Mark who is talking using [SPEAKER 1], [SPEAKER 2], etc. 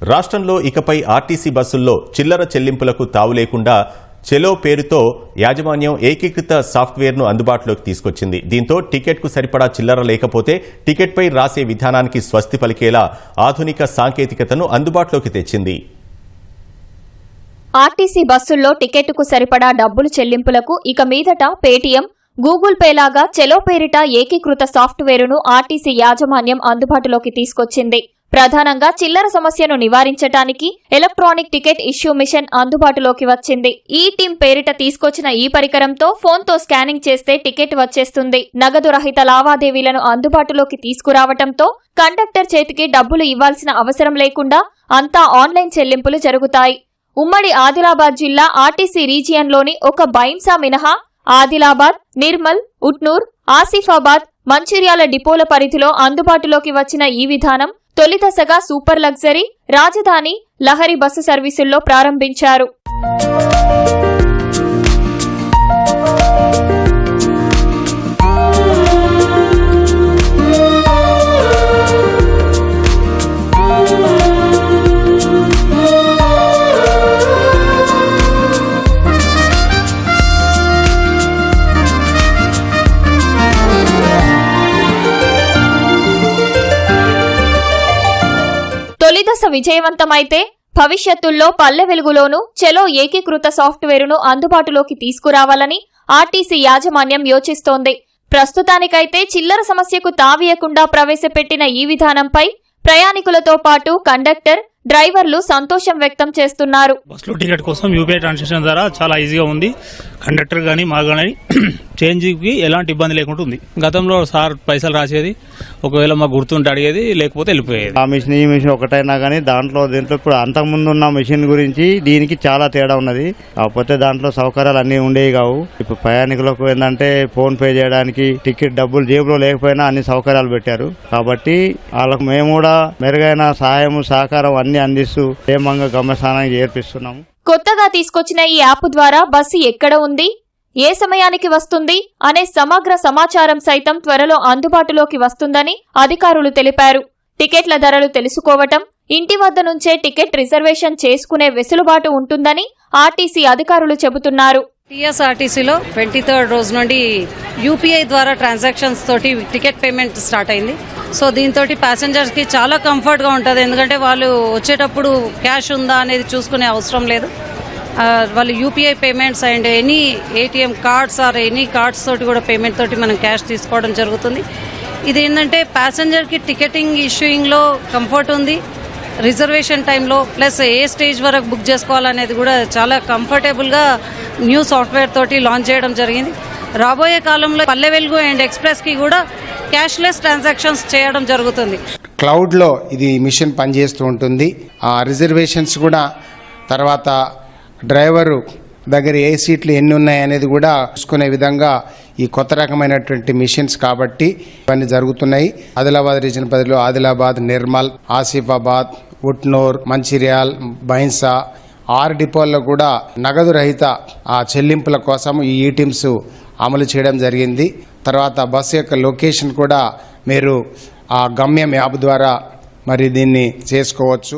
[SPEAKER 1] రాష్ట్రంలో ఇకపై ఆర్టీసీ బస్సుల్లో చిల్లర చెల్లింపులకు తావు లేకుండా చెలో పేరుతో యాజమాన్యం ఏకీకృత సాఫ్ట్వేర్ను అందుబాటులోకి తీసుకొచ్చింది. దీంతో టికెట్కు సరిపడా చిల్లర లేకపోతే టికెట్పై రాసే విధానానికి స్వస్తి పలికేలా ఆధునిక సాంకేతికతను అందుబాటులోకి తెచ్చింది.
[SPEAKER 2] ఆర్టీసీ బస్సుల్లో టికెట్కు సరిపడా డబ్బులు చెల్లింపులకు ఇక మీదట పేటీఎం, గూగుల్ పే లాగా చెలో పేరిట ఏకీకృత సాఫ్ట్వేరును ఆర్టీసీ యాజమాన్యం అందుబాటులోకి తీసుకొచ్చింది. ప్రధానంగా చిల్లర సమస్యను నివారించడానికి ఎలక్ట్రానిక్ టికెట్ ఇష్యూ మిషన్ అందుబాటులోకి వచ్చింది. ఈ టీం పేరిట తీసుకొచ్చిన ఈ పరికరంతో ఫోన్తో స్కానింగ్ చేస్తే టికెట్ వచ్చేస్తుంది. నగదు రహిత లావాదేవీలను అందుబాటులోకి తీసుకురావడంతో కండక్టర్ చేతికి డబ్బులు ఇవ్వాల్సిన అవసరం లేకుండా అంతా ఆన్లైన్ చెల్లింపులు జరుగుతాయి. ఉమ్మడి ఆదిలాబాద్ జిల్లా ఆర్టీసీ రీజియన్లోని ఒక బైంసా మినహా ఆదిలాబాద్, నిర్మల్, ఉట్నూర్, ఆసిఫాబాద్, మంచిర్యాల డిపోల పరిధిలో అందుబాటులోకి వచ్చిన ఈ విధానం తొలి దశగా సూపర్ లగ్జరీ, రాజధాని, లహరి బస్సు సర్వీసుల్లో ప్రారంభించారు. తొలిదశ విజయవంతమైతే భవిష్యత్తుల్లో పల్లె వెలుగులోనూ చెలో ఏకీకృత సాఫ్ట్వేరును అందుబాటులోకి తీసుకురావాలని ఆర్టీసీ యాజమాన్యం యోచిస్తోంది. ప్రస్తుతానికైతే చిల్లర సమస్యకు తావీయకుండా ప్రవేశపెట్టిన ఈ విధానంపై ప్రయాణికులతో పాటు కండక్టర్, డ్రైవర్లు సంతోషం వ్యక్తం చేస్తున్నారు.
[SPEAKER 3] బస్సులో టికెట్ కోసం యూపీఐ ట్రాన్సాక్షన్ ద్వారా చాలా ఈజీగా ఉంది. కండక్టర్ గానీ మా కానీ చేంజ్కి ఎలాంటి ఇబ్బంది లేకుండా ఉంది. గతంలో సార్ పైసలు రాసేది, ఒకవేళ మాకు గుర్తుంటే అడిగేది, లేకపోతే వెళ్ళిపోయేది.
[SPEAKER 4] ఆ మిషన్ ఈ మిషన్ ఒకటైనా కానీ దీంట్లో ఇప్పుడు అంతకుముందు ఉన్న మిషన్ గురించి దీనికి చాలా తేడా ఉన్నది. కాకపోతే దాంట్లో సౌకర్యాలు అన్ని ఉండేవి కావు. ఇప్పుడు ప్రయాణికులకు ఏంటంటే ఫోన్ పే చేయడానికి టికెట్ డబ్బులు జేబులో లేకపోయినా అన్ని సౌకర్యాలు పెట్టారు. కాబట్టి వాళ్ళకు మేము కూడా మెరుగైన సహాయం, సహకారం అన్ని అందిస్తూ క్షేమంగా గమ్యస్థానానికి చేర్పిస్తున్నాము.
[SPEAKER 2] కొత్తగా తీసుకొచ్చిన ఈ యాప్ ద్వారా బస్సు ఎక్కడ ఉంది, ఏ సమయానికి వస్తుంది అనే సమగ్ర సమాచారం సైతం త్వరలో అందుబాటులోకి వస్తుందని అధికారులు తెలిపారు. టికెట్ల ధరలు తెలుసుకోవటం, ఇంటి వద్ద నుంచే టికెట్ రిజర్వేషన్ చేసుకునే వెసులుబాటు ఉంటుందని ఆర్టీసీ అధికారులు చెబుతున్నారు.
[SPEAKER 5] టీఎస్ఆర్టీసీలో 23rd రోజు నుండి యూపీఐ ద్వారా ట్రాన్సాక్షన్స్ తోటి టికెట్ పేమెంట్ స్టార్ట్ అయింది. సో దీంతో ప్యాసింజర్స్కి చాలా కంఫర్ట్గా ఉంటుంది. ఎందుకంటే వాళ్ళు వచ్చేటప్పుడు క్యాష్ ఉందా అనేది చూసుకునే అవసరం లేదు. వాళ్ళు UPI payments and any ATM cards or any cards తోటి కూడా పేమెంట్ తోటి మనం క్యాష్ తీసుకోవడం జరుగుతుంది. ఇది ఏంటంటే ప్యాసింజర్కి టికెటింగ్ ఇష్యూయింగ్లో కంఫర్ట్ ఉంది. రిజర్వేషన్ టైంలో ప్లస్ ఏ స్టేజ్ వరకు బుక్ చేసుకోవాలనేది కూడా చాలా కంఫర్టబుల్గా న్యూ సాఫ్ట్వేర్ తోటి లాంచ్ చేయడం జరిగింది. రాబోయే కాలంలో పల్లె వెలుగు అండ్ ఎక్స్ప్రెస్కి కూడా క్యాష్లెస్ ట్రాన్సాక్షన్స్ చేయడం జరుగుతుంది.
[SPEAKER 6] క్లౌడ్లో ఇది మిషన్ పనిచేస్తూ ఉంటుంది. ఆ రిజర్వేషన్స్ కూడా, తర్వాత డ్రైవరు దగ్గర ఏ సీట్లు ఎన్ని ఉన్నాయి అనేది కూడా చూసుకునే విధంగా ఈ కొత్త రకమైనటువంటి మిషన్స్ కాబట్టి ఇవన్నీ జరుగుతున్నాయి. ఆదిలాబాద్ రీజన్ పరిధిలో ఆదిలాబాద్, నిర్మల్, ఆసిఫాబాద్, ఉట్నూర్, మంచిర్యాల్, బైంసా 6 డిపోల్లో కూడా నగదు రహిత ఆ చెల్లింపుల కోసం ఈ ఈటీమ్స్ అమలు చేయడం జరిగింది. తర్వాత బస్సు యొక్క లొకేషన్ కూడా మీరు ఆ గమ్యం యాప్ ద్వారా మరి దీన్ని చేసుకోవచ్చు.